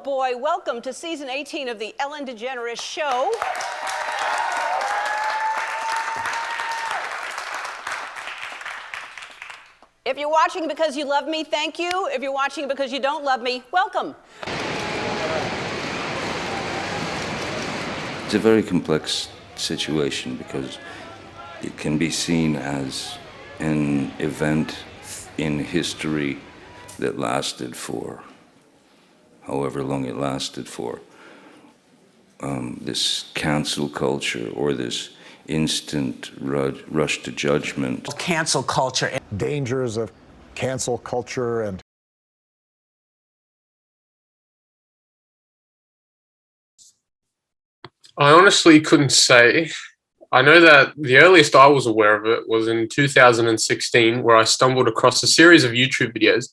boy, welcome to season 18 of the Ellen DeGeneres Show. If you're watching because you love me, thank you. If you're watching because you don't love me, welcome. It's a very complex situation because it can be seen as an event in history that lasted for however long it lasted for. This cancel culture or this instant rush to judgment. Cancel culture. Dangers of cancel culture and I honestly couldn't say. I know that the earliest I was aware of it was in 2016, where I stumbled across a series of YouTube videos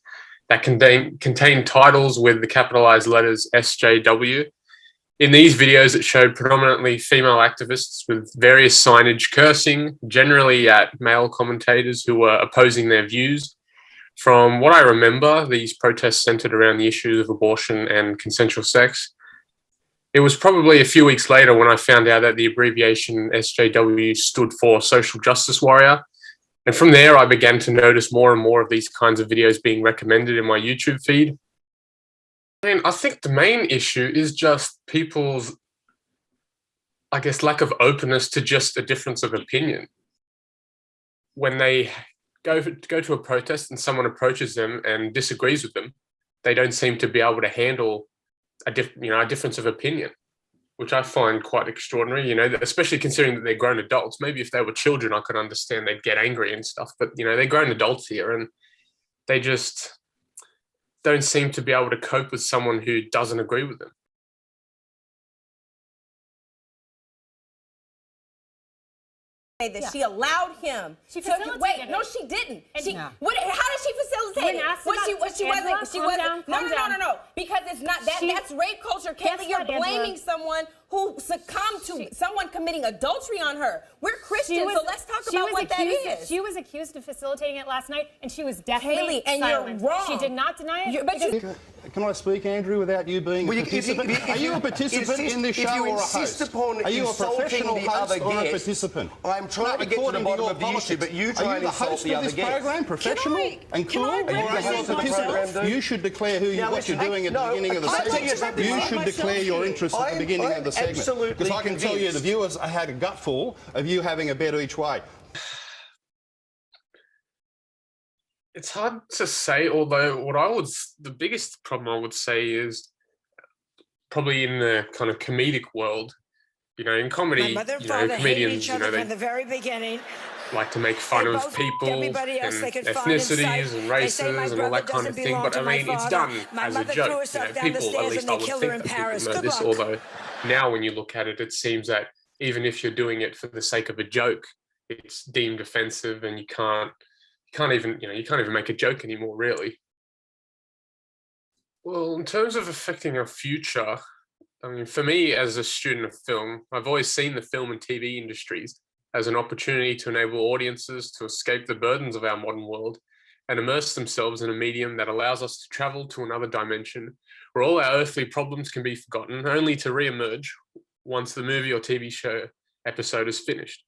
that contained titles with the capitalized letters SJW. In these videos, it showed predominantly female activists with various signage cursing, generally at male commentators who were opposing their views. From what I remember, these protests centered around the issues of abortion and consensual sex. It was probably a few weeks later when I found out that the abbreviation SJW stood for Social Justice Warrior. And from there, I began to notice more and more of these kinds of videos being recommended in my YouTube feed. I think the main issue is just people's, I guess, lack of openness to just a difference of opinion. When they go to a protest and someone approaches them and disagrees with them, they don't seem to be able to handle a difference of opinion, which I find quite extraordinary, especially considering that they're grown adults. Maybe if they were children, I could understand they'd get angry and stuff, but, they're grown adults here and they just don't seem to be able to cope with someone who doesn't agree with them. That she allowed him. She facilitated wait, it. no, she didn't. And She no. What? How did she facilitate it? She wasn't. No. Because it's not that. That's rape culture, Kaylee. You're blaming someone who succumbed to someone committing adultery on her. We're Christians, so let's talk about what that is. She was accused of facilitating it last night, and she was definitely Kaylee, and silent. you're wrong. She did not deny it. Can I speak, Andrew, without you being a participant? Are you a participant in this show or a host? Are you a professional host or a participant? I'm trying to get to the bottom of the issue, but you try and insult the other guest. Are you the host of this program, professional and cool? Or are you a participant? You should declare what you're doing at the beginning of the segment. You should declare your interests at the beginning of the segment. Because I can tell you the viewers had a gutful of you having a bet each way. It's hard to say, although the biggest problem I would say is probably in the kind of comedic world, in comedy, My mother and father hated each other from the very beginning. Like to make fun of people and ethnicities and races and all that kind of thing, but it's done as a joke. People, at least I would think that people know this, although now when you look at it, it seems that even if you're doing it for the sake of a joke, it's deemed offensive and you can't even make a joke anymore, really. Well, in terms of affecting our future, for me as a student of film, I've always seen the film and TV industries as an opportunity to enable audiences to escape the burdens of our modern world and immerse themselves in a medium that allows us to travel to another dimension where all our earthly problems can be forgotten, only to re-emerge once the movie or TV show episode is finished.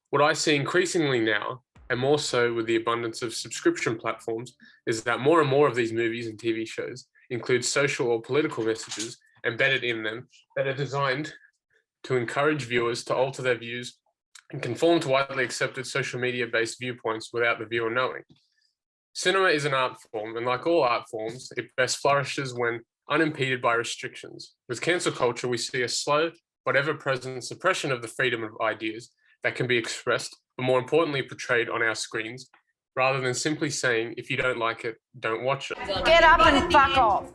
What I see increasingly now, and more so with the abundance of subscription platforms, is that more and more of these movies and TV shows include social or political messages embedded in them that are designed to encourage viewers to alter their views and conform to widely accepted social media-based viewpoints without the viewer knowing. Cinema is an art form, and like all art forms, it best flourishes when unimpeded by restrictions. With cancel culture, we see a slow but ever-present suppression of the freedom of ideas that can be expressed, but more importantly portrayed on our screens, rather than simply saying, if you don't like it, don't watch it. Get up and fuck off.